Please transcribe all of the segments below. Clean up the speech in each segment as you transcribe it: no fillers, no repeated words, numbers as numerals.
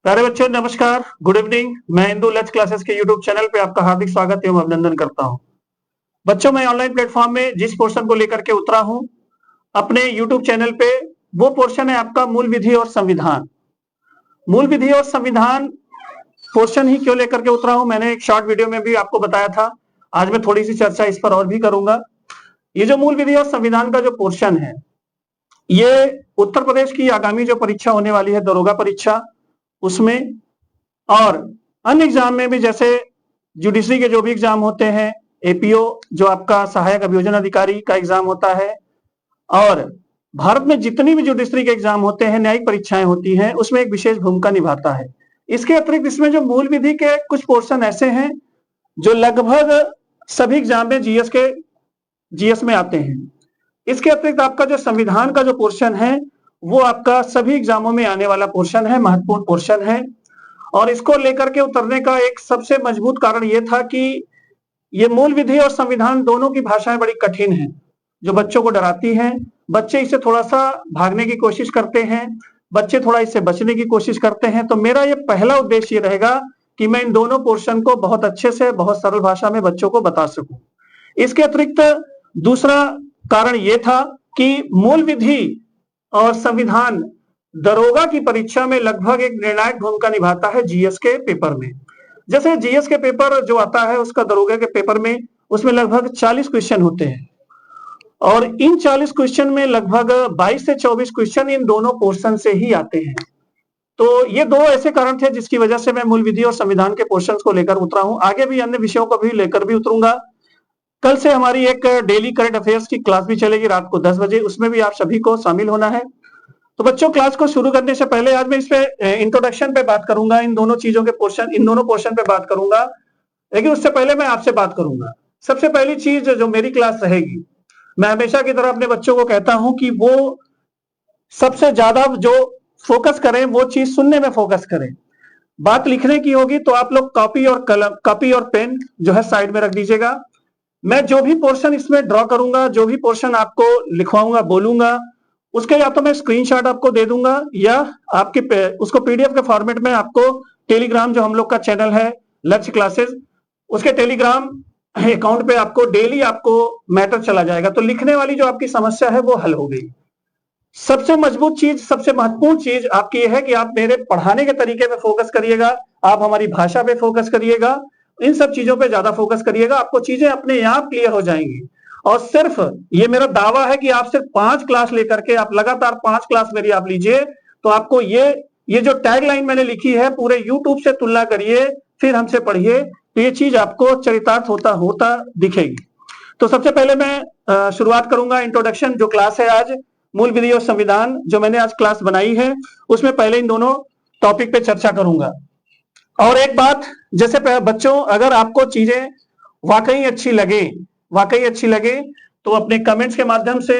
प्यारे बच्चों नमस्कार, गुड इवनिंग। मैं इंदू लच क्लासेस के यूट्यूब चैनल पे आपका हार्दिक स्वागत एवं अभिनंदन करता हूं। बच्चों, मैं ऑनलाइन प्लेटफॉर्म में जिस पोर्शन को लेकर के उतरा हूं अपने यूट्यूब चैनल पे, वो पोर्शन है आपका मूल विधि और संविधान। मूल विधि और संविधान पोर्शन ही क्यों लेकर के उतरा हूं, मैंने एक शॉर्ट वीडियो में भी आपको बताया था। आज मैं थोड़ी सी चर्चा इस पर और भी करूंगा। ये जो मूल विधि और संविधान का जो पोर्शन है, ये उत्तर प्रदेश की आगामी जो परीक्षा होने वाली है, दरोगा परीक्षा, उसमें और अन्य एग्जाम में भी, जैसे जुडिशरी के जो भी एग्जाम होते हैं, एपीओ जो आपका सहायक अभियोजन अधिकारी का एग्जाम होता है, और भारत में जितनी भी जुडिशरी के एग्जाम होते हैं, न्यायिक परीक्षाएं होती हैं, उसमें एक विशेष भूमिका निभाता है। इसके अतिरिक्त इसमें जो मूल विधि के कुछ पोर्शन ऐसे हैं जो लगभग सभी एग्जाम में जीएस में आते हैं। इसके अतिरिक्त आपका जो संविधान का जो पोर्शन है, वो आपका सभी एग्जामों में आने वाला पोर्शन है, महत्वपूर्ण पोर्शन है। और इसको लेकर के उतरने का एक सबसे मजबूत कारण यह था कि ये मूल विधि और संविधान दोनों की भाषाएं बड़ी कठिन हैं, जो बच्चों को डराती हैं। बच्चे इससे थोड़ा सा भागने की कोशिश करते हैं, बच्चे थोड़ा इससे बचने की कोशिश करते हैं। तो मेरा ये पहला उद्देश्य ये रहेगा कि मैं इन दोनों पोर्शन को बहुत अच्छे से, बहुत सरल भाषा में बच्चों को बता सकूं। इसके अतिरिक्त दूसरा कारण ये था कि मूल विधि और संविधान दरोगा की परीक्षा में लगभग एक निर्णायक भूमिका निभाता है जीएस के पेपर में। जैसे जीएस के पेपर जो आता है, उसका दरोगा के पेपर में, उसमें लगभग 40 क्वेश्चन होते हैं, और इन 40 क्वेश्चन में लगभग 22 से 24 क्वेश्चन इन दोनों पोर्शन से ही आते हैं। तो ये दो ऐसे कारण थे जिसकी वजह से मैं मूल विधि और संविधान के पोर्शन को लेकर उतरा हूं। आगे भी अन्य विषयों को भी लेकर भी उतरूंगा। कल से हमारी एक डेली करंट अफेयर्स की क्लास भी चलेगी रात को 10 बजे, उसमें भी आप सभी को शामिल होना है। तो बच्चों, क्लास को शुरू करने से पहले आज मैं इस पे इंट्रोडक्शन पे बात करूंगा, इन दोनों चीजों के पोर्शन, इन दोनों पोर्शन पे बात करूंगा। लेकिन उससे पहले मैं आपसे बात करूंगा। सबसे पहली चीज जो मेरी क्लास रहेगी, मैं हमेशा की तरह अपने बच्चों को कहता हूं कि वो सबसे ज्यादा जो फोकस करें वो चीज सुनने में फोकस करें। बात लिखने की होगी तो आप लोग कॉपी और पेन जो है साइड में रख दीजिएगा। मैं जो भी पोर्शन इसमें ड्रॉ करूंगा, जो भी पोर्शन आपको लिखवाऊंगा, बोलूंगा, उसके या तो मैं स्क्रीनशॉट आपको दे दूंगा, या आपके उसको पीडीएफ के फॉर्मेट में आपको टेलीग्राम, जो हम लोग का चैनल है लक्ष्य क्लासेस, उसके टेलीग्राम अकाउंट पे आपको डेली आपको मैटर चला जाएगा। तो लिखने वाली जो आपकी समस्या है वो हल हो गई। सबसे मजबूत चीज, सबसे महत्वपूर्ण चीज आपकी यह है कि आप मेरे पढ़ाने के तरीके पे फोकस करिएगा, आप हमारी भाषा पे फोकस करिएगा, इन सब चीजों पे ज्यादा फोकस करिएगा। आपको चीजें अपने आप क्लियर हो जाएंगी। और सिर्फ ये मेरा दावा है कि आप सिर्फ 5 क्लास लेकर के, आप लगातार 5 क्लास मेरी आप लीजिए, तो आपको ये जो टैगलाइन मैंने लिखी है, पूरे यूट्यूब से तुलना करिए, फिर हमसे पढ़िए, तो ये चीज आपको चरितार्थ होता दिखेगी। तो सबसे पहले मैं शुरुआत करूंगा। इंट्रोडक्शन जो क्लास है आज, मूल विधि और संविधान, जो मैंने आज क्लास बनाई है, उसमें पहले इन दोनों टॉपिक पे चर्चा करूंगा। और एक बात, जैसे बच्चों, अगर आपको चीजें वाकई अच्छी लगे तो अपने कमेंट्स के माध्यम से,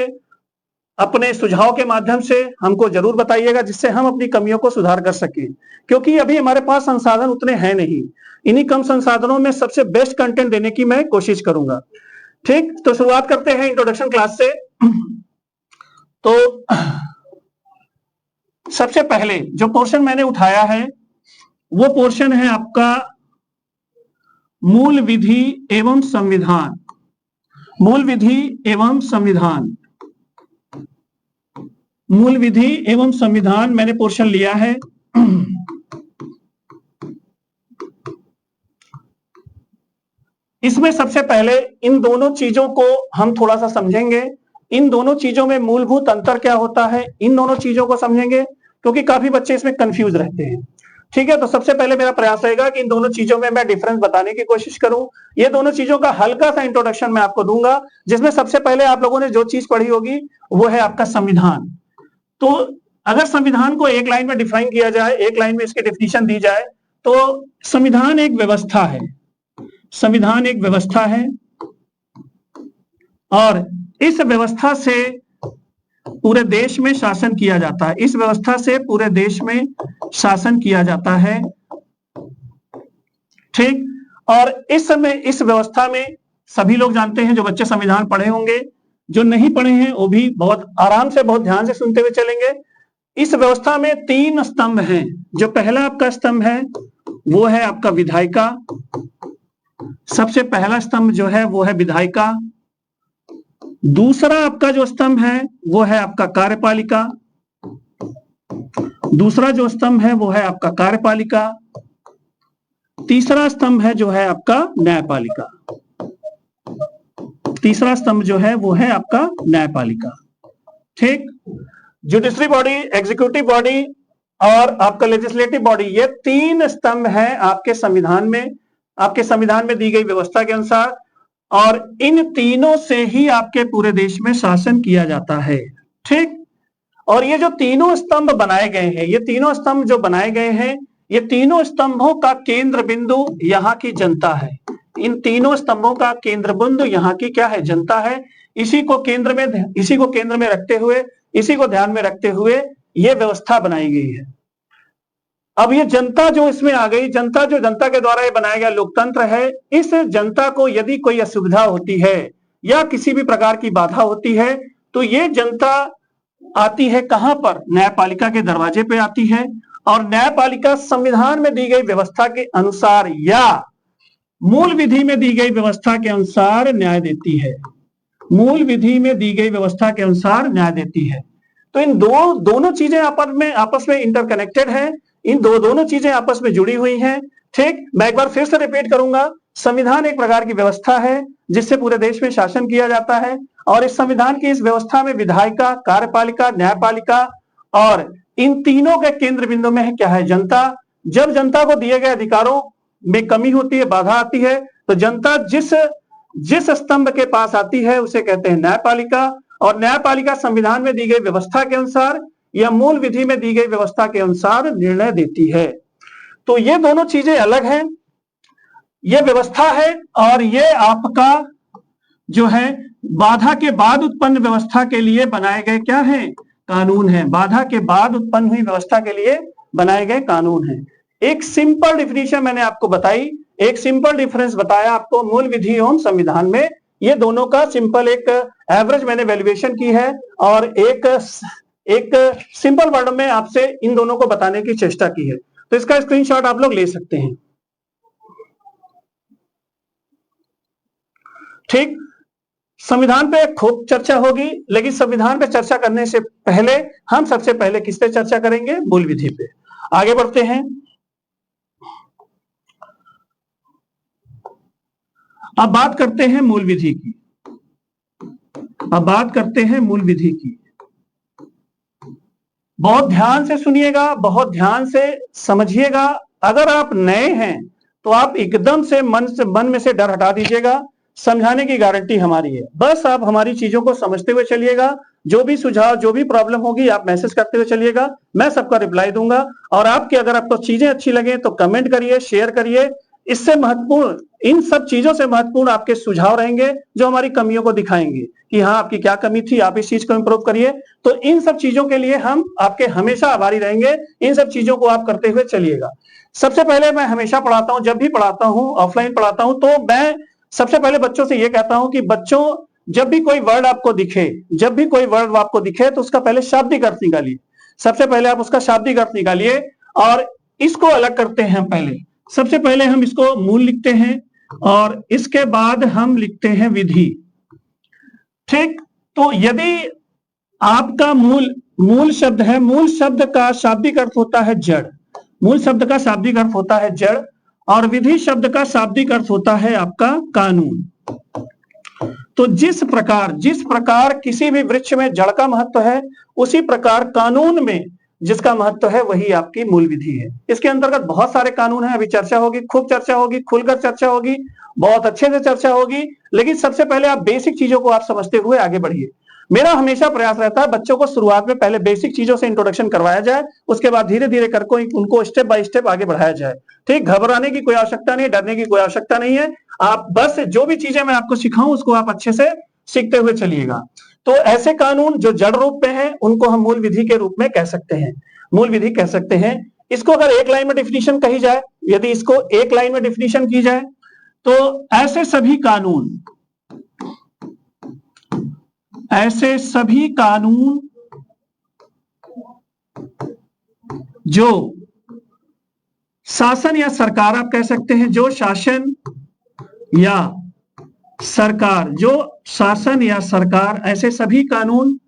अपने सुझाव के माध्यम से हमको जरूर बताइएगा, जिससे हम अपनी कमियों को सुधार कर सकें। क्योंकि अभी हमारे पास संसाधन उतने हैं नहीं, इन्हीं कम संसाधनों में सबसे बेस्ट कंटेंट देने की मैं कोशिश करूंगा। ठीक, तो शुरुआत करते हैं इंट्रोडक्शन क्लास से। तो सबसे पहले जो पोर्शन मैंने उठाया है, वो पोर्शन है आपका मूल विधि एवं संविधान। मूल विधि एवं संविधान, मूल विधि एवं संविधान मैंने पोर्शन लिया है। इसमें सबसे पहले इन दोनों चीजों को हम थोड़ा सा समझेंगे। इन दोनों चीजों में मूलभूत अंतर क्या होता है, इन दोनों चीजों को समझेंगे, क्योंकि काफी बच्चे इसमें कंफ्यूज रहते हैं। ठीक है, तो सबसे पहले मेरा प्रयास रहेगा कि इन दोनों चीजों में मैं डिफरेंस बताने की कोशिश करूं। ये दोनों चीजों का हल्का सा इंट्रोडक्शन मैं आपको दूंगा, जिसमें सबसे पहले आप लोगों ने जो चीज पढ़ी होगी वो है आपका संविधान। तो अगर संविधान को एक लाइन में डिफाइन किया जाए, एक लाइन में इसकी डेफिनेशन दी जाए, तो संविधान एक व्यवस्था है। संविधान एक व्यवस्था है, और इस व्यवस्था से पूरे देश में शासन किया जाता है। इस व्यवस्था से पूरे देश में शासन किया जाता है। ठीक, और इस समय इस व्यवस्था में सभी लोग जानते हैं, जो बच्चे संविधान पढ़े होंगे, जो नहीं पढ़े हैं वो भी बहुत आराम से, बहुत ध्यान से सुनते हुए चलेंगे। इस व्यवस्था में 3 स्तंभ हैं। जो पहला आपका स्तंभ है वो है आपका विधायिका। सबसे पहला स्तंभ जो है वो है विधायिका। दूसरा आपका जो स्तंभ है वो है आपका कार्यपालिका। दूसरा जो स्तंभ है वो है आपका कार्यपालिका। तीसरा स्तंभ है जो है आपका न्यायपालिका। तीसरा स्तंभ जो है वो है आपका न्यायपालिका। ठीक, जुडिशरी बॉडी, एग्जीक्यूटिव बॉडी और आपका लेजिस्लेटिव बॉडी, ये 3 स्तंभ हैं आपके संविधान में, आपके संविधान में दी गई व्यवस्था के अनुसार। और इन तीनों से ही आपके पूरे देश में शासन किया जाता है। ठीक, और ये जो तीनों स्तंभ बनाए गए हैं, ये तीनों स्तंभ जो बनाए गए हैं, ये तीनों स्तंभों का केंद्र बिंदु यहाँ की जनता है। इन तीनों स्तंभों का केंद्र बिंदु यहाँ की क्या है? जनता है। इसी को केंद्र में रखते हुए, इसी को ध्यान में रखते हुए ये व्यवस्था बनाई गई है। अब ये जनता जो इसमें आ गई, जनता के द्वारा ये बनाया गया लोकतंत्र है। इस जनता को यदि कोई असुविधा होती है या किसी भी प्रकार की बाधा होती है तो ये जनता आती है कहां पर? न्यायपालिका के दरवाजे पे आती है। और न्यायपालिका संविधान में दी गई व्यवस्था के अनुसार या मूल विधि में दी गई व्यवस्था के अनुसार न्याय देती है। मूल विधि में दी गई व्यवस्था के अनुसार न्याय देती है। तो इन दोनों चीजें आपस में इंटरकनेक्टेड है। इन दोनों चीजें आपस में जुड़ी हुई हैं। ठीक, मैं एक बार फिर से रिपीट करूंगा, संविधान एक प्रकार की व्यवस्था है जिससे पूरे देश में शासन किया जाता है। और इस संविधान की इस व्यवस्था में विधायिका, कार्यपालिका, न्यायपालिका और इन तीनों के केंद्र बिंदु में है क्या है? जनता। जब जनता को दिए गए अधिकारों में कमी होती है, बाधा आती है, तो जनता जिस स्तंभ के पास आती है उसे कहते हैं न्यायपालिका। और न्यायपालिका संविधान में दी गई व्यवस्था के अनुसार या मूल विधि में दी गई व्यवस्था के अनुसार निर्णय देती है। तो ये दोनों चीजें अलग हैं। ये व्यवस्था है और ये आपका जो है बाधा के बाद उत्पन्न व्यवस्था के लिए बनाए गए क्या है? कानून है। बाधा के बाद उत्पन्न हुई व्यवस्था के लिए बनाए गए कानून है। एक सिंपल डिफिनीशन मैंने आपको बताई, एक सिंपल डिफरेंस बताया आपको मूल विधि एवं संविधान में। ये दोनों का सिंपल एक एवरेज मैंने वैल्यूएशन की है और एक सिंपल वर्ड में आपसे इन दोनों को बताने की चेष्टा की है। तो इसका स्क्रीनशॉट आप लोग ले सकते हैं। ठीक, संविधान पे खूब चर्चा होगी, लेकिन संविधान पे चर्चा करने से पहले हम सबसे पहले किस पे चर्चा करेंगे? मूल विधि पे। आगे बढ़ते हैं। अब बात करते हैं मूल विधि की। बहुत ध्यान से सुनिएगा, बहुत ध्यान से समझिएगा। अगर आप नए हैं तो आप एकदम से मन में से डर हटा दीजिएगा। समझाने की गारंटी हमारी है। बस आप हमारी चीजों को समझते हुए चलिएगा। जो भी सुझाव, जो भी प्रॉब्लम होगी आप मैसेज करते हुए चलिएगा, मैं सबका रिप्लाई दूंगा। और अगर आपको चीजें अच्छी लगे तो कमेंट करिए, शेयर करिए। इससे महत्वपूर्ण, इन सब चीजों से महत्वपूर्ण आपके सुझाव रहेंगे जो हमारी कमियों को दिखाएंगे कि हाँ आपकी क्या कमी थी, आप इस चीज को इंप्रूव करिए। तो इन सब चीजों के लिए हम आपके हमेशा आभारी रहेंगे। इन सब चीजों को आप करते हुए चलिएगा। सबसे पहले मैं हमेशा पढ़ाता हूं, जब भी पढ़ाता हूं, ऑफलाइन पढ़ाता हूं, तो मैं सबसे पहले बच्चों से यह कहता हूं कि बच्चों, जब भी कोई वर्ड आपको दिखे तो उसका पहले शाब्दिक अर्थ निकालिए। सबसे पहले आप उसका शाब्दिक अर्थ निकालिए और इसको अलग करते हैं। पहले सबसे पहले हम इसको मूल लिखते हैं और इसके बाद हम लिखते हैं विधि। ठीक, तो यदि आपका मूल शब्द है, मूल शब्द का शाब्दिक अर्थ होता है जड़। मूल शब्द का शाब्दिक अर्थ होता है जड़ और विधि शब्द का शाब्दिक अर्थ होता है आपका कानून। तो जिस प्रकार किसी भी वृक्ष में जड़ का महत्व है, उसी प्रकार कानून में जिसका महत्व है वही आपकी मूल विधि है। इसके अंतर्गत बहुत सारे कानून हैं। अभी चर्चा होगी, खूब चर्चा होगी, खुलकर चर्चा होगी, बहुत अच्छे से चर्चा होगी। लेकिन सबसे पहले आप बेसिक चीजों को आप समझते हुए आगे बढ़िए। मेरा हमेशा प्रयास रहता है बच्चों को शुरुआत में पहले बेसिक चीजों से इंट्रोडक्शन करवाया जाए, उसके बाद धीरे धीरे करके उनको स्टेप बाय स्टेप आगे बढ़ाया जाए। ठीक, घबराने की कोई आवश्यकता नहीं, डरने की कोई आवश्यकता नहीं है। आप बस जो भी चीजें मैं आपको सिखाऊं उसको आप अच्छे से सीखते हुए चलिएगा। तो ऐसे कानून जो जड़ रूप में है उनको हम मूल विधि के रूप में कह सकते हैं, मूल विधि कह सकते हैं। इसको अगर एक लाइन में डेफिनेशन कही जाए, यदि इसको एक लाइन में डेफिनेशन की जाए तो ऐसे सभी कानून जो शासन या सरकार आप कह सकते हैं, जो शासन या सरकार, जो शासन या सरकार, ऐसे सभी कानून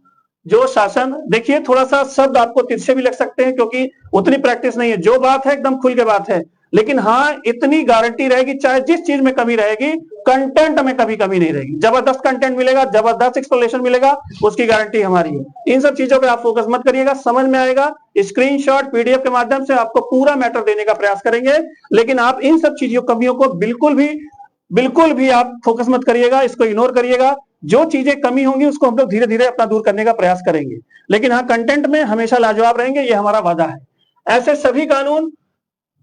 जो शासन, देखिए थोड़ा सा शब्द आपको तिरछे भी लग सकते हैं क्योंकि उतनी प्रैक्टिस नहीं है, जो बात है एकदम खुल के बात है, लेकिन हाँ इतनी गारंटी रहेगी, चाहे जिस चीज में कमी रहेगी, कंटेंट में कभी कमी नहीं रहेगी। जबरदस्त कंटेंट मिलेगा, जबरदस्त एक्सप्लेनेशन मिलेगा, उसकी गारंटी हमारी है। इन सब चीजों पे आप फोकस मत करिएगा, समझ में आएगा। स्क्रीनशॉट पीडीएफ के माध्यम से आपको पूरा मैटर देने का प्रयास करेंगे, लेकिन आप इन सब चीजों कमियों को बिल्कुल भी आप फोकस मत करिएगा, इसको इग्नोर करिएगा। जो चीजें कमी होंगी उसको हम लोग धीरे धीरे अपना दूर करने का प्रयास करेंगे, लेकिन हाँ कंटेंट में हमेशा लाजवाब रहेंगे, ये हमारा वादा है। ऐसे सभी कानून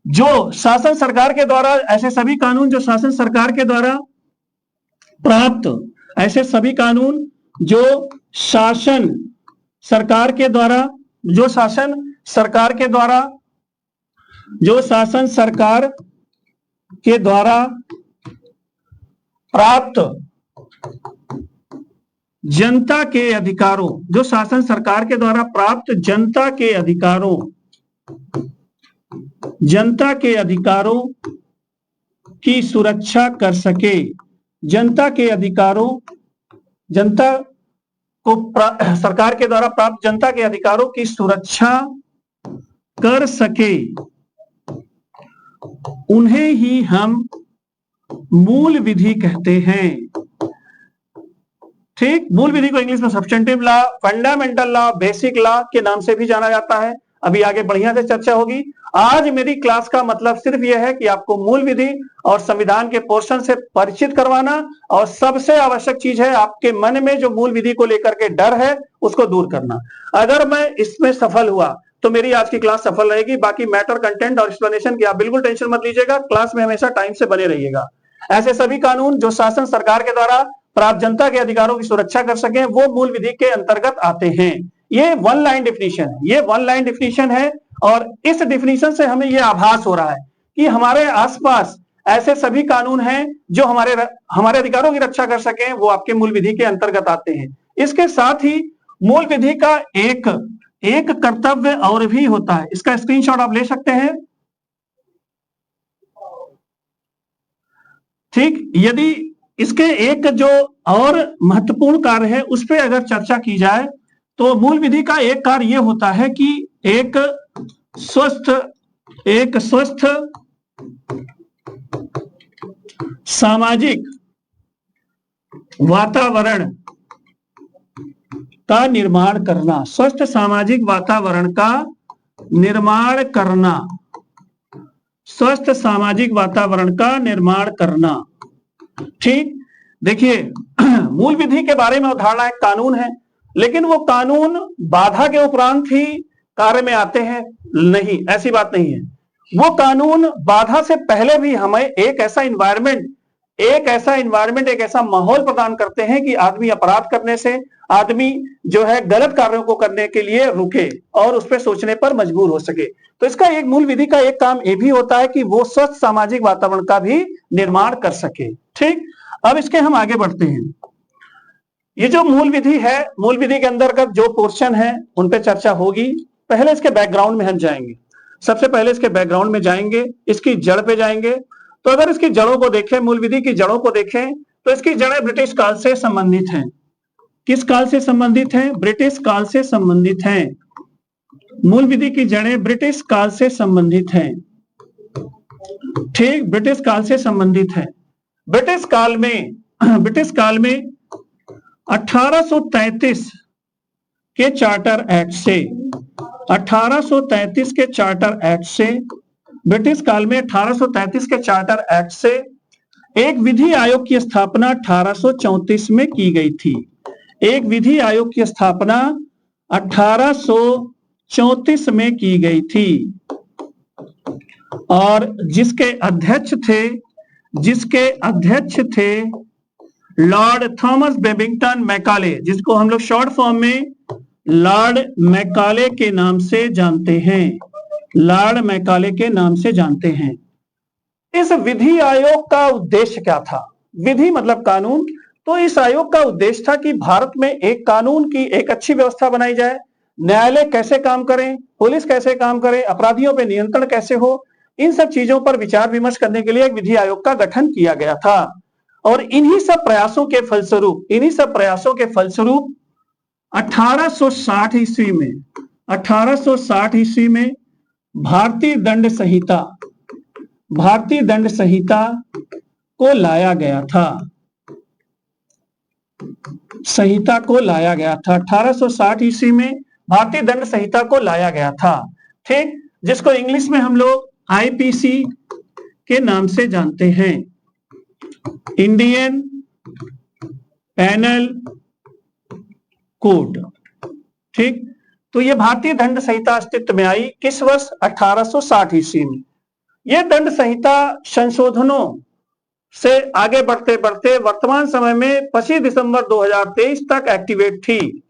जो शासन सरकार के द्वारा, ऐसे सभी कानून जो शासन सरकार के द्वारा प्राप्त, ऐसे सभी कानून जो शासन सरकार के द्वारा, जो शासन सरकार के द्वारा, जो शासन सरकार के द्वारा प्राप्त जनता के अधिकारों, जो शासन सरकार के द्वारा प्राप्त जनता के अधिकारों, जनता के अधिकारों की सुरक्षा कर सके, जनता के अधिकारों, जनता को सरकार के द्वारा प्राप्त जनता के अधिकारों की सुरक्षा कर सके, उन्हें ही हम मूल विधि कहते हैं। ठीक, मूल विधि को इंग्लिश में substantive law, fundamental law, basic law के नाम से भी जाना जाता है। अभी आगे बढ़िया से चर्चा होगी। आज मेरी क्लास का मतलब सिर्फ यह है कि आपको मूल विधि और संविधान के पोर्शन से परिचित करवाना, और सबसे आवश्यक चीज है आपके मन में जो मूल विधि को लेकर के डर है उसको दूर करना। अगर मैं इसमें सफल हुआ तो मेरी आज की क्लास सफल रहेगी। बाकी मैटर, कंटेंट और एक्सप्लेनेशन की आप बिल्कुल टेंशन मत लीजिएगा, क्लास में हमेशा टाइम से बने रहिएगा। ऐसे सभी कानून जो शासन सरकार के द्वारा प्राप्त जनता के अधिकारों की सुरक्षा कर सके, वो मूल विधि के अंतर्गत आते हैं। ये वन लाइन डेफिनेशन है, ये वन लाइन डेफिनेशन है, और इस डेफिनेशन से हमें यह आभास हो रहा है कि हमारे आसपास ऐसे सभी कानून हैं जो हमारे अधिकारों की रक्षा कर सके, वो आपके मूल विधि के अंतर्गत आते हैं। इसके साथ ही मूल विधि का एक कर्तव्य और भी होता है, इसका स्क्रीनशॉट आप ले सकते हैं। ठीक, यदि इसके एक जो और महत्वपूर्ण कार्य है उस पर अगर चर्चा की जाए तो मूल विधि का एक कार्य यह होता है कि एक स्वस्थ सामाजिक वातावरण का निर्माण करना, स्वस्थ सामाजिक वातावरण का निर्माण करना, स्वस्थ सामाजिक वातावरण का निर्माण करना। ठीक, देखिए मूल विधि के बारे में अवधारणा एक कानून है, लेकिन वो कानून बाधा के उपरांत ही कार्य में आते हैं, नहीं, ऐसी बात नहीं है। वो कानून बाधा से पहले भी हमें एक ऐसा इन्वायरमेंट, एक ऐसा माहौल प्रदान करते हैं कि आदमी अपराध करने से, आदमी जो है गलत कार्यों को करने के लिए रुके और उस पर सोचने पर मजबूर हो सके। तो इसका एक मूल विधि का एक काम ये भी होता है कि वो स्वस्थ सामाजिक वातावरण का भी निर्माण कर सके। ठीक, अब इसके हम आगे बढ़ते हैं। ये जो मूल विधि है, मूल विधि के अंतर्गत जो पोर्शन है उन पे चर्चा होगी। पहले इसके बैकग्राउंड में हम जाएंगे, सबसे पहले इसके बैकग्राउंड में जाएंगे, इसकी जड़ पे जाएंगे। तो अगर इसकी जड़ों को देखें, मूल विधि की जड़ों को देखें, तो इसकी जड़ें ब्रिटिश काल से संबंधित हैं। किस काल से संबंधित है? ब्रिटिश काल से संबंधित हैं। मूल विधि की जड़ें ब्रिटिश काल से संबंधित हैं। ठीक, ब्रिटिश काल से संबंधित है। ब्रिटिश काल में 1833 के चार्टर एक्ट से, 1833 के चार्टर एक्ट से, ब्रिटिश काल में 1833 के चार्टर एक्ट से एक विधि आयोग की स्थापना 1834 में की गई थी। एक विधि आयोग की स्थापना 1834 में की गई थी, और जिसके अध्यक्ष थे लॉर्ड थॉमस बेबिंगटन मैकाले, जिसको हम लोग शॉर्ट फॉर्म में लॉर्ड मैकाले के नाम से जानते हैं, लॉर्ड मैकाले के नाम से जानते हैं। इस विधि आयोग का उद्देश्य क्या था? विधि मतलब कानून। तो इस आयोग का उद्देश्य था कि भारत में एक कानून की एक अच्छी व्यवस्था बनाई जाए, न्यायालय कैसे काम करें, पुलिस कैसे काम करे, अपराधियों पे नियंत्रण कैसे हो, इन सब चीजों पर विचार विमर्श करने के लिए एक विधि आयोग का गठन किया गया था। और इन्हीं सब प्रयासों के फलस्वरूप 1860 ईस्वी में भारतीय दंड संहिता को लाया गया था। 1860 ईस्वी में भारतीय दंड संहिता को लाया गया था, ठीक, जिसको इंग्लिश में हम लोग आईपीसी के नाम से जानते हैं, इंडियन पैनल कोड, ठीक। तो ये भारतीय दंड संहिता अस्तित्व में आई किस वर्ष? 1860 ईस्वी में। यह दंड संहिता संशोधनों से आगे बढ़ते बढ़ते वर्तमान समय में 25 दिसंबर 2023 तक एक्टिवेट थी,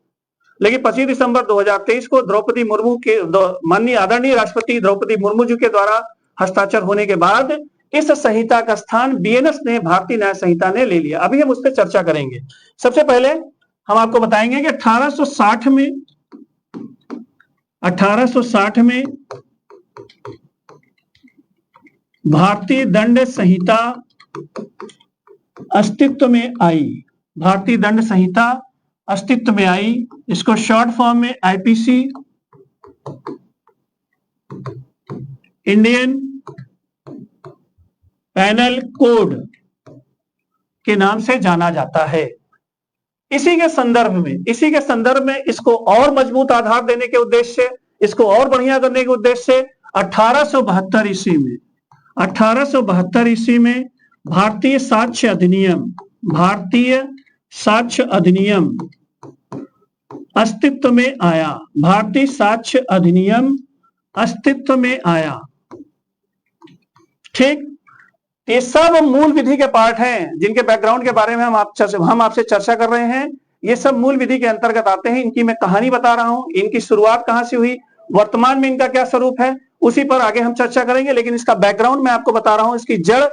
लेकिन 25 दिसंबर 2023 को द्रौपदी मुर्मू के माननीय आदरणीय राष्ट्रपति द्रौपदी मुर्मू जी के द्वारा हस्ताक्षर होने के बाद इस संहिता का स्थान बीएनएस ने, भारतीय न्याय संहिता ने ले लिया। अभी हम उस पर चर्चा करेंगे। सबसे पहले हम आपको बताएंगे कि 1860 में भारतीय दंड संहिता अस्तित्व में आई। भारतीय दंड संहिता अस्तित्व में आई, इसको शॉर्ट फॉर्म में आईपीसी, इंडियन पैनल कोड के नाम से जाना जाता है। इसी के संदर्भ में इसको और मजबूत आधार देने के उद्देश्य से, इसको और बढ़िया करने के उद्देश्य से 1872 ईस्वी में भारतीय साक्ष्य अधिनियम अस्तित्व में आया। भारतीय साक्ष्य अधिनियम अस्तित्व में आया, ठीक। ये सब मूल विधि के पार्ट हैं जिनके बैकग्राउंड के बारे में हम आपसे चर्चा कर रहे हैं। ये सब मूल विधि के अंतर्गत आते हैं। इनकी मैं कहानी बता रहा हूं, इनकी शुरुआत कहां से हुई, वर्तमान में इनका क्या स्वरूप है, उसी पर आगे हम चर्चा करेंगे। लेकिन इसका बैकग्राउंड मैं आपको बता रहा हूं। इसकी जड़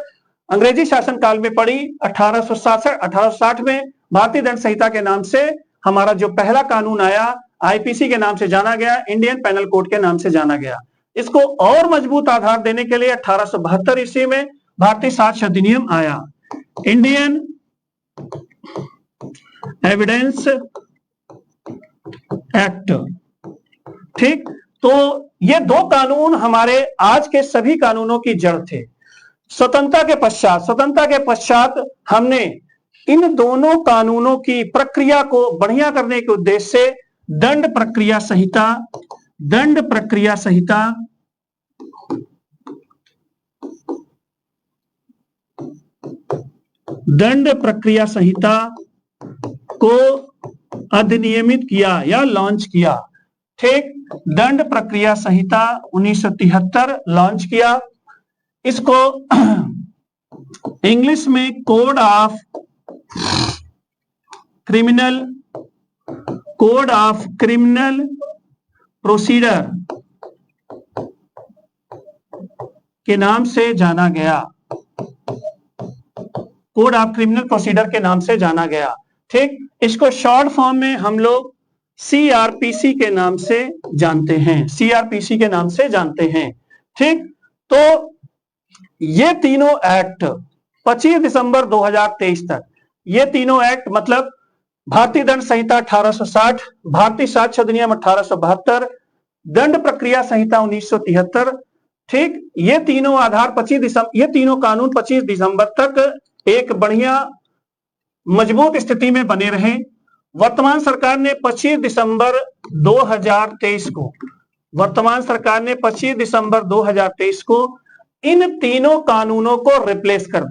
अंग्रेजी शासन काल में पड़ी। 1860 में भारतीय दंड संहिता के नाम से हमारा जो पहला कानून आया, आईपीसी के नाम से जाना गया, इंडियन पैनल कोड के नाम से जाना गया। इसको और मजबूत आधार देने के लिए 1872 ईस्वी में भारतीय साक्ष्य अधिनियम आया, इंडियन एविडेंस एक्ट, ठीक। तो ये दो कानून हमारे आज के सभी कानूनों की जड़ थे। स्वतंत्रता के पश्चात हमने इन दोनों कानूनों की प्रक्रिया को बढ़िया करने के उद्देश्य से दंड प्रक्रिया संहिता को अधिनियमित किया या लॉन्च किया, ठीक। दंड प्रक्रिया संहिता 1973 लॉन्च किया। इसको इंग्लिश में कोड ऑफ क्रिमिनल प्रोसीजर के नाम से जाना गया। कोड ऑफ क्रिमिनल प्रोसीजर के नाम से जाना गया, ठीक। इसको शॉर्ट फॉर्म में हम लोग सीआरपीसी के नाम से जानते हैं, ठीक। तो ये तीनों एक्ट 25 दिसंबर 2023 तक, ये तीनों एक्ट मतलब भारतीय दंड संहिता 1860, भारतीय साक्ष्य अधिनियम 1872, दंड प्रक्रिया संहिता 1973, ठीक। ये तीनों आधार ये तीनों कानून 25 दिसंबर तक एक बढ़िया मजबूत स्थिति में बने रहे। वर्तमान सरकार ने 25 दिसंबर 2023 को इन तीनों कानूनों को रिप्लेस कर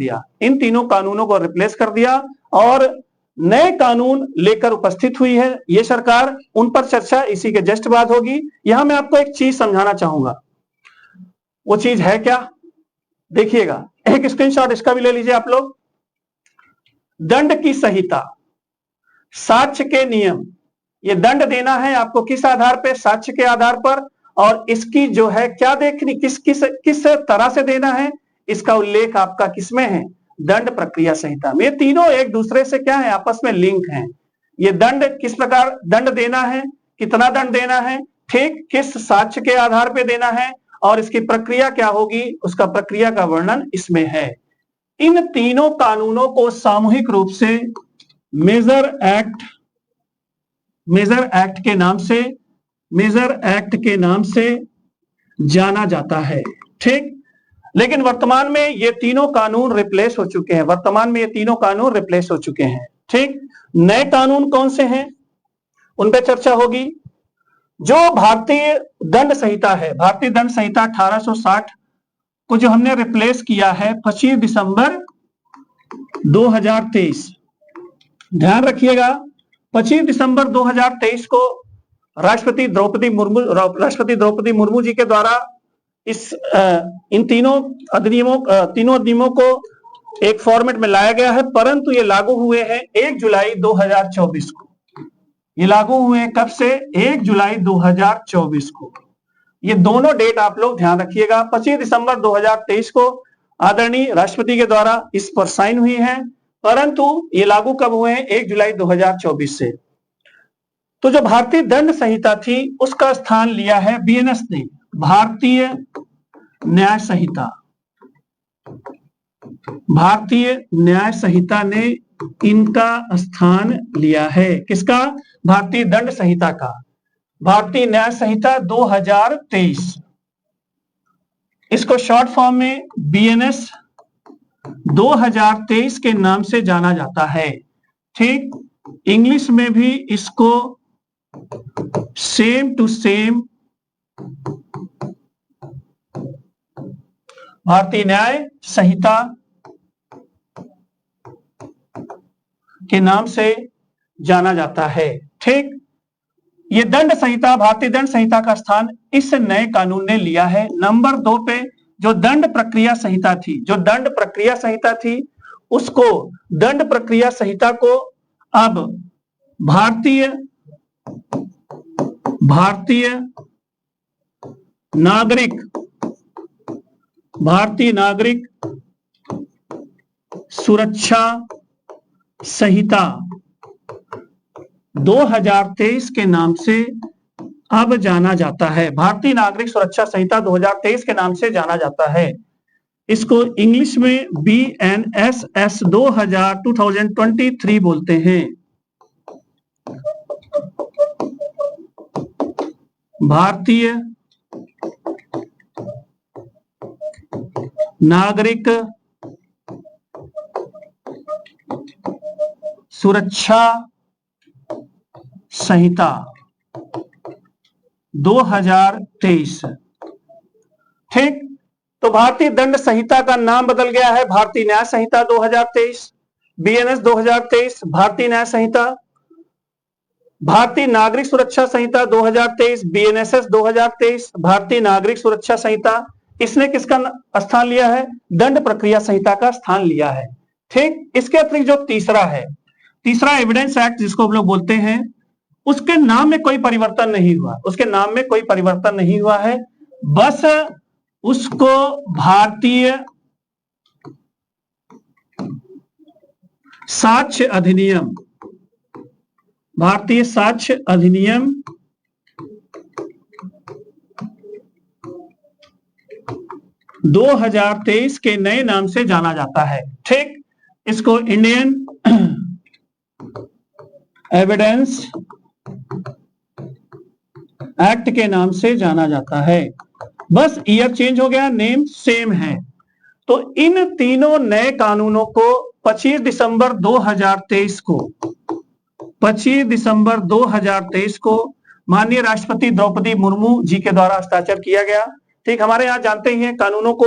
दिया और नए कानून लेकर उपस्थित हुई है ये सरकार। उन पर चर्चा इसी के जस्ट बाद होगी। यहां मैं आपको एक चीज समझाना चाहूंगा, वो चीज है क्या, देखिएगा। एक स्क्रीनशॉट इसका भी ले लीजिए आप लोग। दंड की संहिता, साक्ष्य के नियम, ये दंड देना है आपको किस आधार पे? साक्ष्य के आधार पर। और इसकी जो है क्या देखनी, किस तरह से देना है, इसका उल्लेख आपका किसमें है? दंड प्रक्रिया संहिता में। ये तीनों एक दूसरे से क्या है? आपस में लिंक हैं। ये दंड किस प्रकार दंड देना है, कितना दंड देना है, ठीक किस साक्ष्य के आधार पे देना है और इसकी प्रक्रिया क्या होगी, उसका प्रक्रिया का वर्णन इसमें है। इन तीनों कानूनों को सामूहिक रूप से मेजर एक्ट के नाम से जाना जाता है। ठीक, लेकिन वर्तमान में ये तीनों कानून रिप्लेस हो चुके हैं। ठीक, नए कानून कौन से हैं उन पे चर्चा होगी। जो भारतीय दंड संहिता है, भारतीय दंड संहिता 1860 को जो हमने रिप्लेस किया है 25 दिसंबर 2023, ध्यान रखिएगा 25 दिसंबर 2023 को राष्ट्रपति द्रौपदी मुर्मू जी के द्वारा इन तीनों अधिनियमों को एक फॉर्मेट में लाया गया है, परंतु ये लागू हुए हैं 1 जुलाई 2024 को। ये लागू हुए हैं कब से, 1 जुलाई 2024 को। ये दोनों डेट आप लोग ध्यान रखिएगा। 25 दिसंबर 2023 को आदरणीय राष्ट्रपति के द्वारा इस पर साइन हुई है, परंतु ये लागू कब हुए हैं, 1 जुलाई 2024 से। तो जो भारतीय दंड संहिता थी उसका स्थान लिया है बीएनएस ने, भारतीय न्याय संहिता ने इनका स्थान लिया है। किसका, भारतीय दंड संहिता का। भारतीय न्याय संहिता 2023, इसको शॉर्ट फॉर्म में बीएनएस 2023 के नाम से जाना जाता है। ठीक, इंग्लिश में भी इसको सेम टू सेम भारतीय न्याय संहिता के नाम से जाना जाता है। ठीक, ये दंड संहिता, भारतीय दंड संहिता का स्थान इस नए कानून ने लिया है। नंबर 2 पे जो दंड प्रक्रिया संहिता थी उसको, दंड प्रक्रिया संहिता को अब भारतीय नागरिक सुरक्षा संहिता 2023 के नाम से अब जाना जाता है। भारतीय नागरिक सुरक्षा संहिता 2023 के नाम से जाना जाता है। इसको इंग्लिश में BNSS 2023 बोलते हैं। भारतीय नागरिक सुरक्षा संहिता 2023। ठीक, तो भारतीय दंड संहिता का नाम बदल गया है भारतीय न्याय संहिता 2023, बीएनएस 2023 भारतीय न्याय संहिता, भारतीय नागरिक सुरक्षा संहिता 2023 बीएनएसएस 2023 भारतीय नागरिक सुरक्षा संहिता। इसने किसका स्थान लिया है, दंड प्रक्रिया संहिता का स्थान लिया है। ठीक, इसके अतिरिक्त जो तीसरा एविडेंस एक्ट जिसको हम लोग बोलते हैं, उसके नाम में कोई परिवर्तन नहीं हुआ है, बस उसको भारतीय साक्ष्य अधिनियम 2023 के नए नाम से जाना जाता है। ठीक, इसको इंडियन एविडेंस एक्ट के नाम से जाना जाता है। बस ईयर चेंज हो गया, नेम सेम है। तो इन तीनों नए कानूनों को 25 दिसंबर 2023 को माननीय राष्ट्रपति द्रौपदी मुर्मू जी के द्वारा हस्ताक्षर किया गया। ठीक, हमारे यहाँ जानते ही हैं कानूनों को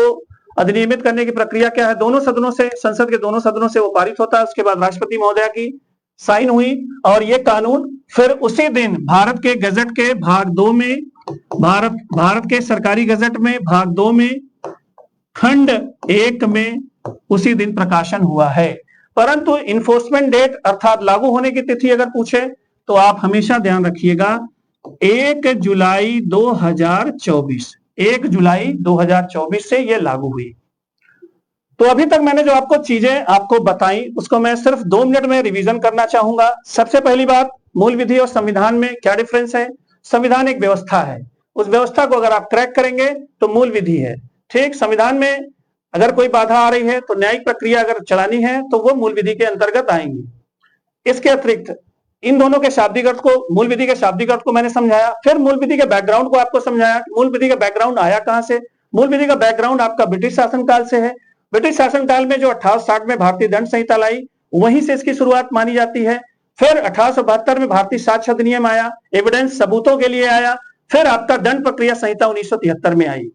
अधिनियमित करने की प्रक्रिया क्या है, दोनों सदनों से, संसद के दोनों सदनों से वो पारित होता है, उसके बाद राष्ट्रपति महोदया की साइन हुई और ये कानून फिर उसी दिन भारत के गजट के भाग 2 में, भारत के सरकारी गजट में भाग 2 में खंड 1 में उसी दिन प्रकाशन हुआ है। परंतु इन्फोर्समेंट डेट अर्थात लागू होने की तिथि अगर पूछे तो आप हमेशा ध्यान रखिएगा 1 जुलाई 2024 से ये लागू हुई। तो अभी तक मैंने जो आपको चीजें आपको बताई उसको मैं सिर्फ 2 मिनट में रिवीजन करना चाहूंगा। सबसे पहली बात, मूल विधि और संविधान में क्या डिफरेंस है, संविधान एक व्यवस्था है, उस व्यवस्था को अगर आप क्रैक करेंगे तो मूल विधि है। ठीक, संविधान में अगर कोई बाधा आ रही है तो न्यायिक प्रक्रिया अगर चलानी है तो वो मूल विधि के अंतर्गत आएंगी। इसके अतिरिक्त इन दोनों के शाब्दिक अर्थ को, मूल विधि के शाब्दिक अर्थ को मैंने समझाया, फिर मूल विधि के बैकग्राउंड को आपको समझाया। मूल विधि का बैकग्राउंड आया कहां से? मूल विधि का बैकग्राउंड आपका ब्रिटिश शासनकाल से है। ब्रिटिश शासनकाल में जो 1860 में भारतीय दंड संहिता लाई, वहीं से इसकी शुरुआत मानी जाती है। फिर 1872 में भारतीय साक्ष्य अधिनियम आया, एविडेंस सबूतों के लिए आया। फिर आपका दंड प्रक्रिया संहिता 1973 में आई।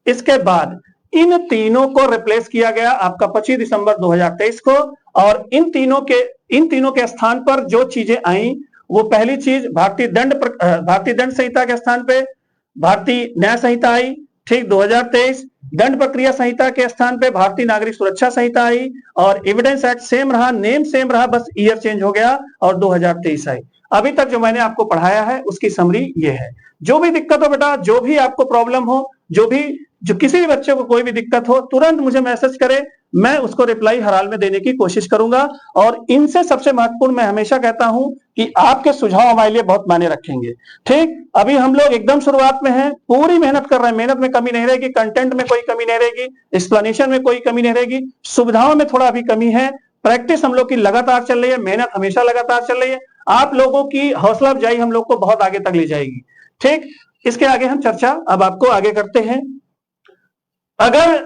इसके बाद इन तीनों को रिप्लेस किया गया आपका 25 दिसंबर 2023 को, और इन तीनों के स्थान पर जो चीजें आई, वो पहली चीज भारतीय दंड संहिता के स्थान पे भारतीय न्याय संहिता आई। ठीक, 2023 दंड प्रक्रिया संहिता के स्थान पे भारतीय नागरिक सुरक्षा संहिता आई, और एविडेंस एक्ट सेम रहा, नेम सेम रहा, बस ईयर चेंज हो गया और 2023 आई। अभी तक जो मैंने आपको पढ़ाया है उसकी समरी ये है। जो भी दिक्कत हो बेटा, जो भी आपको प्रॉब्लम हो, जो किसी भी बच्चे को कोई भी दिक्कत हो, तुरंत मुझे मैसेज करे, मैं उसको रिप्लाई हर हाल में देने की कोशिश करूंगा। और इनसे सबसे महत्वपूर्ण मैं हमेशा कहता हूं कि आपके सुझाव हमारे लिए बहुत मायने रखेंगे। ठीक, अभी हम लोग एकदम शुरुआत में हैं, पूरी मेहनत कर रहे हैं, मेहनत में कमी नहीं रहेगी, कंटेंट में कोई कमी नहीं रहेगी, एक्सप्लेनेशन में कोई कमी नहीं रहेगी, सुविधाओं में थोड़ा अभी कमी है। प्रैक्टिस हम लोग की लगातार चल रही है, मेहनत हमेशा लगातार चल रही है। आप लोगों की हौसला अफजाई हम लोग को बहुत आगे तक ले जाएगी। ठीक, इसके आगे हम चर्चा अब आपको आगे करते हैं। अगर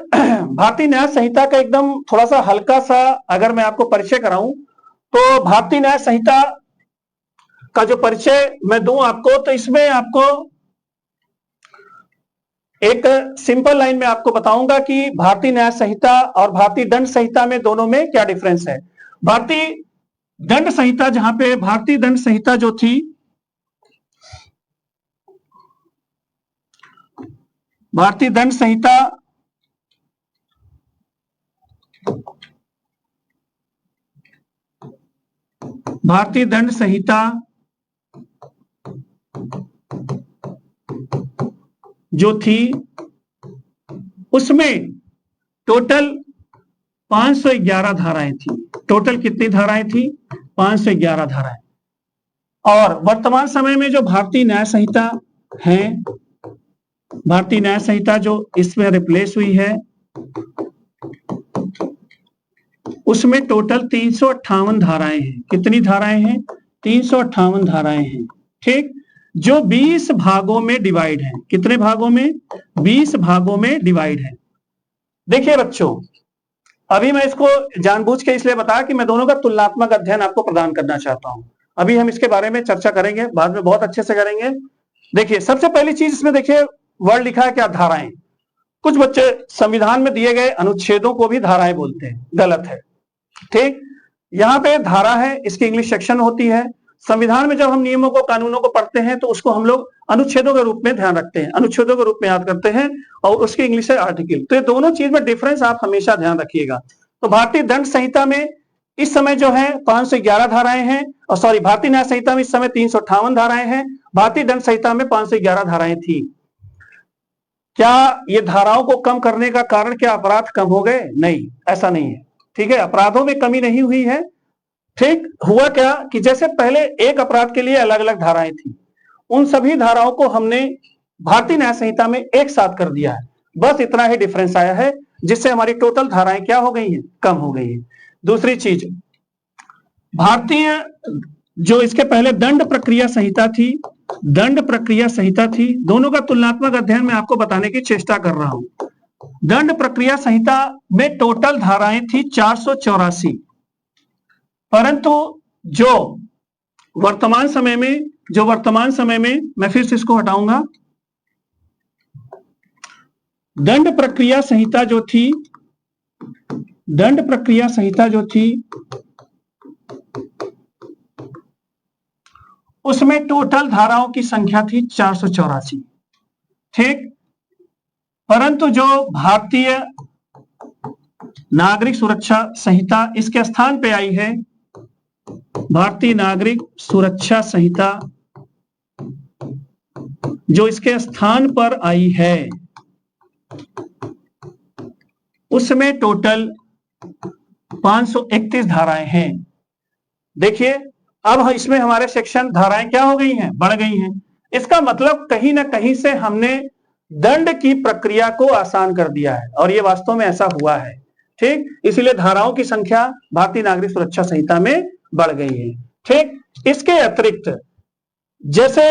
भारतीय न्याय संहिता का एकदम थोड़ा सा हल्का सा अगर मैं आपको परिचय कराऊं, तो भारतीय न्याय संहिता का जो परिचय मैं दूं आपको, तो इसमें आपको एक सिंपल लाइन में आपको बताऊंगा कि भारतीय न्याय संहिता और भारतीय दंड संहिता में दोनों में क्या डिफरेंस है। भारतीय दंड संहिता, जहां पे भारतीय दंड संहिता जो थी, भारतीय दंड संहिता जो थी, उसमें टोटल 511 धाराएं थी। टोटल कितनी धाराएं थी? 511 धाराएं। और वर्तमान समय में जो भारतीय न्याय संहिता है, भारतीय न्याय संहिता जो इसमें रिप्लेस हुई है, उसमें टोटल 358 धाराएं हैं। कितनी धाराएं हैं? 358 धाराएं हैं। ठीक, जो 20 भागों में डिवाइड है। कितने भागों में? 20 भागों में डिवाइड है। देखिए बच्चों, अभी मैं इसको जानबूझ के इसलिए बताया कि मैं दोनों का तुलनात्मक अध्ययन आपको प्रदान करना चाहता हूं। अभी हम इसके बारे में चर्चा करेंगे, बाद में बहुत अच्छे से करेंगे। देखिए, सबसे पहली चीज इसमें देखिए वर्ड लिखा है क्या? धाराएं। कुछ बच्चे संविधान में दिए गए अनुच्छेदों को भी धाराएं बोलते हैं, गलत है। ठीक, यहां पे धारा है, इसकी इंग्लिश सेक्शन होती है। संविधान में जब हम नियमों को, कानूनों को पढ़ते हैं तो उसको हम लोग अनुच्छेदों के रूप में ध्यान रखते हैं, अनुच्छेदों के रूप में याद करते हैं, और उसकी इंग्लिश है आर्टिकल। तो ये दोनों चीज में डिफरेंस आप हमेशा ध्यान रखिएगा। तो भारतीय दंड संहिता में इस समय जो है 511 धाराएं हैं, और सॉरी, भारतीय न्याय संहिता में इस समय 358 धाराएं हैं। भारतीय दंड संहिता में 511 धाराएं थी। क्या ये धाराओं को कम करने का कारण क्या अपराध कम हो गए? नहीं, ऐसा नहीं है। ठीक है, अपराधों में कमी नहीं हुई है। ठीक, हुआ क्या कि जैसे पहले एक अपराध के लिए अलग अलग धाराएं थी, उन सभी धाराओं को हमने भारतीय न्याय संहिता में एक साथ कर दिया है। बस इतना ही डिफरेंस आया है, जिससे हमारी टोटल धाराएं क्या हो गई हैं? कम हो गई हैं। दूसरी चीज, भारतीय जो इसके पहले दंड प्रक्रिया संहिता थी, दंड प्रक्रिया संहिता थी, दोनों का तुलनात्मक अध्ययन मैं आपको बताने की चेष्टा कर रहा हूं। दंड प्रक्रिया संहिता में टोटल धाराएं थी 484, परंतु जो वर्तमान समय में मैं फिर से इसको हटाऊंगा, दंड प्रक्रिया संहिता जो थी, दंड प्रक्रिया संहिता जो थी, उसमें टोटल धाराओं की संख्या थी 484। ठीक, परंतु जो भारतीय नागरिक सुरक्षा संहिता इसके स्थान पे आई है, भारतीय नागरिक सुरक्षा संहिता जो इसके स्थान पर आई है, उसमें टोटल 531 धाराएं हैं। देखिए, अब इसमें हमारे सेक्शन धाराएं क्या हो गई हैं? बढ़ गई हैं। इसका मतलब कहीं ना कहीं से हमने दंड की प्रक्रिया को आसान कर दिया है और ये वास्तव में ऐसा हुआ है। ठीक, इसीलिए धाराओं की संख्या भारतीय नागरिक सुरक्षा संहिता में बढ़ गई है। ठीक, इसके अतिरिक्त जैसे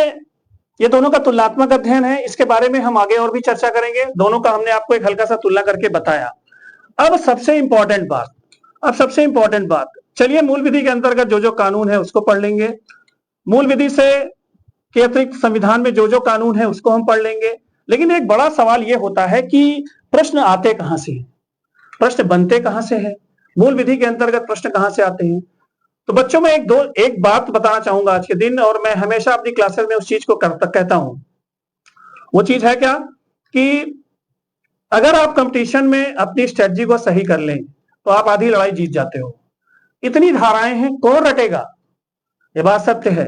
ये दोनों का तुलनात्मक अध्ययन है, इसके बारे में हम आगे और भी चर्चा करेंगे। दोनों का हमने आपको एक हल्का सा तुलना करके बताया। अब सबसे इंपॉर्टेंट बात, चलिए मूल विधि के अंतर्गत जो जो कानून है उसको पढ़ लेंगे। मूल विधि से के अतिरिक्त संविधान में जो जो कानून है उसको हम पढ़ लेंगे। लेकिन एक बड़ा सवाल यह होता है कि प्रश्न आते कहां से हैं, प्रश्न बनते कहां से हैं, मूल विधि के अंतर्गत प्रश्न कहां से आते हैं। तो बच्चों में एक बात बताना चाहूंगा आज के दिन, और मैं हमेशा अपनी क्लासेस में उस चीज को कहता हूं। वो चीज है क्या कि अगर आप कंपटीशन में अपनी स्ट्रेटजी को सही कर लें तो आप आधी लड़ाई जीत जाते हो। इतनी धाराएं हैं, कौन रटेगा, ये बात सत्य है।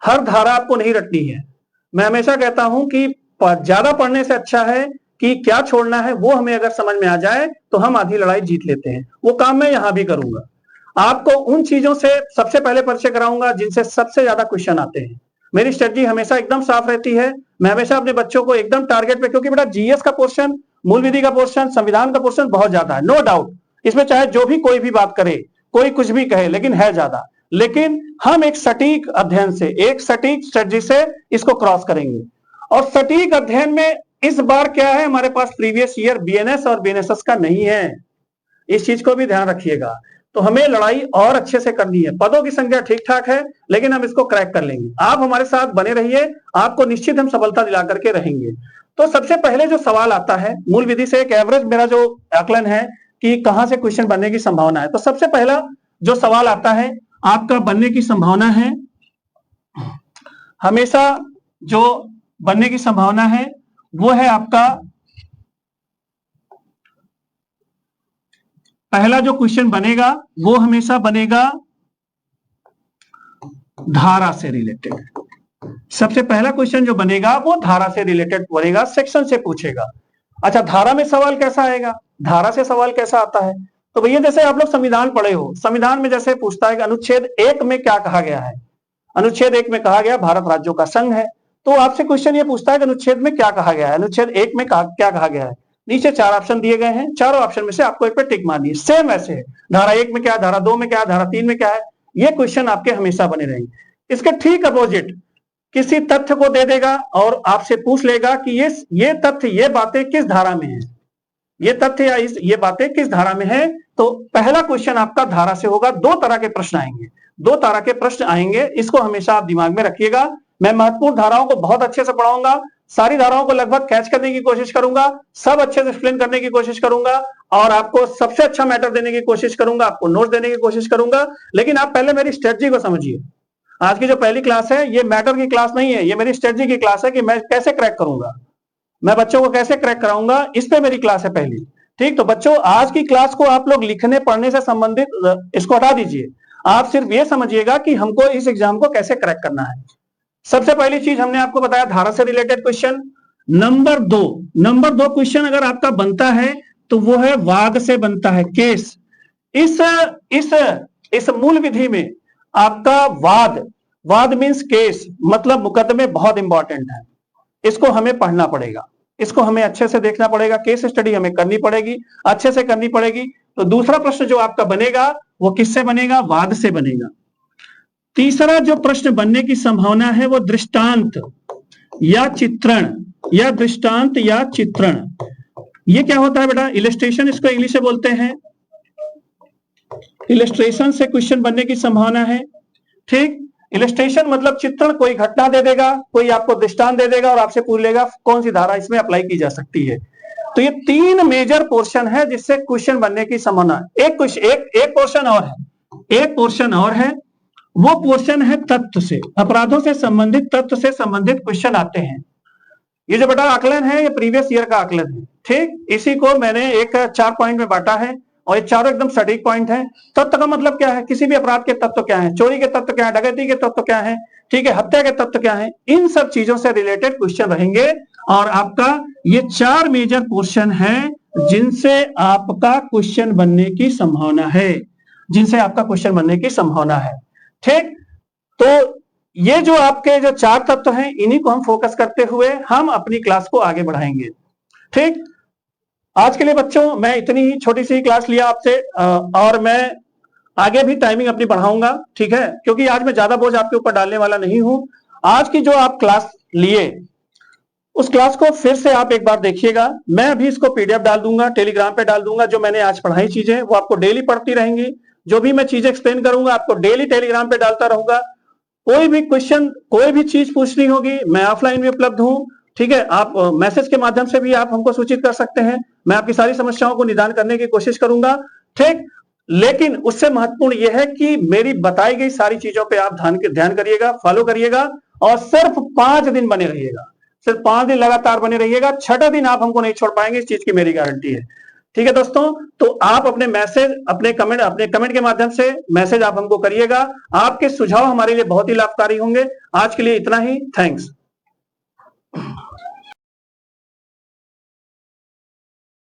हर धारा आपको नहीं रटनी है। मैं हमेशा कहता हूं कि ज्यादा पढ़ने से अच्छा है कि क्या छोड़ना है वो हमें अगर समझ में आ जाए तो हम आधी लड़ाई जीत लेते हैं। वो काम मैं यहां भी करूंगा। आपको उन चीजों से सबसे पहले परिचय कराऊंगा जिनसे सबसे ज्यादा क्वेश्चन आते हैं। मेरी स्ट्रेटजी हमेशा एकदम साफ रहती है। मैं हमेशा अपने बच्चों को एकदम टारगेट पे, क्योंकि बेटा जीएस का पोर्शन, मूल विधि का पोर्शन, संविधान का पोर्शन बहुत ज्यादा है, नो डाउट। इसमें चाहे जो भी कोई भी बात करे, कोई कुछ भी कहे, लेकिन है ज्यादा। लेकिन हम एक सटीक अध्ययन से, एक सटीक स्ट्रेटजी से इसको क्रॉस करेंगे। और सटीक अध्ययन में इस बार क्या है, हमारे पास प्रीवियस ईयर बीएनएस और बीएनएसएस का नहीं है। इस चीज को भी ध्यान रखिएगा। तो हमें लड़ाई और अच्छे से करनी है। पदों की संख्या ठीक ठाक है, लेकिन हम इसको क्रैक कर लेंगे। आप हमारे साथ बने रहिए, आपको निश्चित हम सफलता दिला करके रहेंगे। तो सबसे पहले जो सवाल आता है, मूल विधि से एक एवरेज मेरा जो आकलन है कि कहां से क्वेश्चन बनने की संभावना है, तो सबसे पहला जो सवाल आता है आपका बनने की संभावना है, हमेशा जो बनने की संभावना है वो है आपका पहला जो क्वेश्चन बनेगा वो हमेशा बनेगा धारा से रिलेटेड। सबसे पहला क्वेश्चन जो बनेगा वो धारा से रिलेटेड बनेगा, सेक्शन से पूछेगा। अच्छा, धारा में सवाल कैसा आएगा, धारा से सवाल कैसा आता है, तो भैया जैसे आप लोग संविधान पढ़े हो, संविधान में जैसे पूछता है कि अनुच्छेद 1 में क्या कहा गया है। अनुच्छेद 1 में कहा गया भारत राज्यों का संघ है। तो आपसे क्वेश्चन ये पूछता है कि अनुच्छेद में क्या कहा गया है, अनुच्छेद 1 में क्या कहा गया है। नीचे 4 ऑप्शन दिए गए हैं, चारों ऑप्शन में से आपको एक पे टिक मारनी है। सेम ऐसे है, धारा 1 में क्या है, धारा 2 में क्या है, धारा 3 में क्या है। ये क्वेश्चन आपके हमेशा बने रहेंगे। इसके ठीक अपोजिट किसी तथ्य को दे देगा और आपसे पूछ लेगा कि ये तथ्य, ये बातें किस धारा में है, ये तथ्य या ये बातें किस धारा में है। तो पहला क्वेश्चन आपका धारा से होगा। 2 तरह के प्रश्न आएंगे, 2 तरह के प्रश्न आएंगे, इसको हमेशा आप दिमाग में रखिएगा। मैं महत्वपूर्ण धाराओं को बहुत अच्छे से पढ़ाऊंगा, सारी धाराओं को लगभग कैच करने की कोशिश करूंगा, सब अच्छे से एक्सप्लेन करने की कोशिश करूंगा और आपको सबसे अच्छा मैटर देने की कोशिश करूंगा, आपको नोट देने की कोशिश करूंगा। लेकिन आप पहले मेरी स्ट्रेटजी को समझिए। आज की जो पहली क्लास है ये मैटर की क्लास नहीं है, ये मेरी स्ट्रेटजी की क्लास है कि मैं कैसे क्रैक करूंगा, मैं बच्चों को कैसे क्रैक कराऊंगा, इस पे मेरी क्लास है पहली। ठीक, तो बच्चों आज की क्लास को आप लोग लिखने पढ़ने से संबंधित इसको हटा दीजिए। आप सिर्फ ये समझिएगा कि हमको इस एग्जाम को कैसे क्रैक करना है। सबसे पहली चीज हमने आपको बताया धारा से रिलेटेड क्वेश्चन। नंबर 2 क्वेश्चन अगर आपका बनता है तो वो है वाद से बनता है, केस। इस मूल विधि में आपका वाद मींस केस, मतलब मुकदमे बहुत इंपॉर्टेंट है। इसको हमें पढ़ना पड़ेगा, इसको हमें अच्छे से देखना पड़ेगा, केस स्टडी हमें करनी पड़ेगी, अच्छे से करनी पड़ेगी। तो दूसरा प्रश्न जो आपका बनेगा वो किससे बनेगा, वाद से बनेगा। तीसरा जो प्रश्न बनने की संभावना है वो दृष्टांत या चित्रण, या दृष्टांत या चित्रण। ये क्या होता है बेटा, इलस्ट्रेशन इसको इंग्लिश से बोलते हैं। इलस्ट्रेशन से क्वेश्चन बनने की संभावना है। ठीक, इलस्ट्रेशन मतलब चित्रण, कोई घटना दे देगा, कोई आपको दृष्टांत दे देगा और आपसे पूछ लेगा कौन सी धारा इसमें अप्लाई की जा सकती है। तो ये 3 मेजर पोर्शन है जिससे क्वेश्चन बनने की संभावना है। एक पोर्शन और है, वो पोर्शन है तत्व से, अपराधों से संबंधित, तत्व से संबंधित क्वेश्चन आते हैं। ये जो बेटा आकलन है ये प्रीवियस ईयर का आकलन है। ठीक, इसी को मैंने एक 4 पॉइंट में बांटा है और ये चारों एकदम सटीक पॉइंट है। तत्व का मतलब क्या है, किसी भी अपराध के तत्व क्या है, चोरी के तत्व क्या है, डकैती के तत्व क्या है, ठीक है, हत्या के तत्व क्या है, इन सब चीजों से रिलेटेड क्वेश्चन रहेंगे। और आपका ये 4 मेजर पोर्शन है जिनसे आपका क्वेश्चन बनने की संभावना है, जिनसे आपका क्वेश्चन बनने की संभावना है। ठीक, तो ये जो आपके जो 4 तत्व हैं, इन्हीं को हम फोकस करते हुए हम अपनी क्लास को आगे बढ़ाएंगे। ठीक, आज के लिए बच्चों मैं इतनी ही छोटी सी क्लास लिया आपसे, और मैं आगे भी टाइमिंग अपनी बढ़ाऊंगा, ठीक है, क्योंकि आज मैं ज्यादा बोझ आपके ऊपर डालने वाला नहीं हूं। आज की जो आप क्लास लिए उस क्लास को फिर से आप एक बार देखिएगा। मैं अभी इसको पीडीएफ डाल दूंगा, टेलीग्राम पे डाल दूंगा। जो मैंने आज पढ़ाई चीजें वो आपको डेली पढ़ती रहेंगी। जो भी मैं चीजें एक्सप्लेन करूंगा आपको डेली टेलीग्राम पे डालता रहूंगा। कोई भी क्वेश्चन, कोई भी चीज पूछनी होगी, मैं ऑफलाइन भी उपलब्ध हूं, ठीक है। आप मैसेज के माध्यम से भी आप हमको सूचित कर सकते हैं। मैं आपकी सारी समस्याओं को निदान करने की कोशिश करूंगा, ठीक। लेकिन उससे महत्वपूर्ण यह है कि मेरी बताई गई सारी चीजों पे आप ध्यान करिएगा, फॉलो करिएगा, और सिर्फ 5 दिन बने रहिएगा। सिर्फ 5 दिन लगातार बने रहिएगा। 6ठा दिन आप हमको नहीं छोड़ पाएंगे, इस चीज की मेरी गारंटी है, ठीक है दोस्तों। तो आप अपने मैसेज, अपने कमेंट के माध्यम से मैसेज आप हमको करिएगा। आपके सुझाव हमारे लिए बहुत ही लाभकारी होंगे। आज के लिए इतना ही, थैंक्स।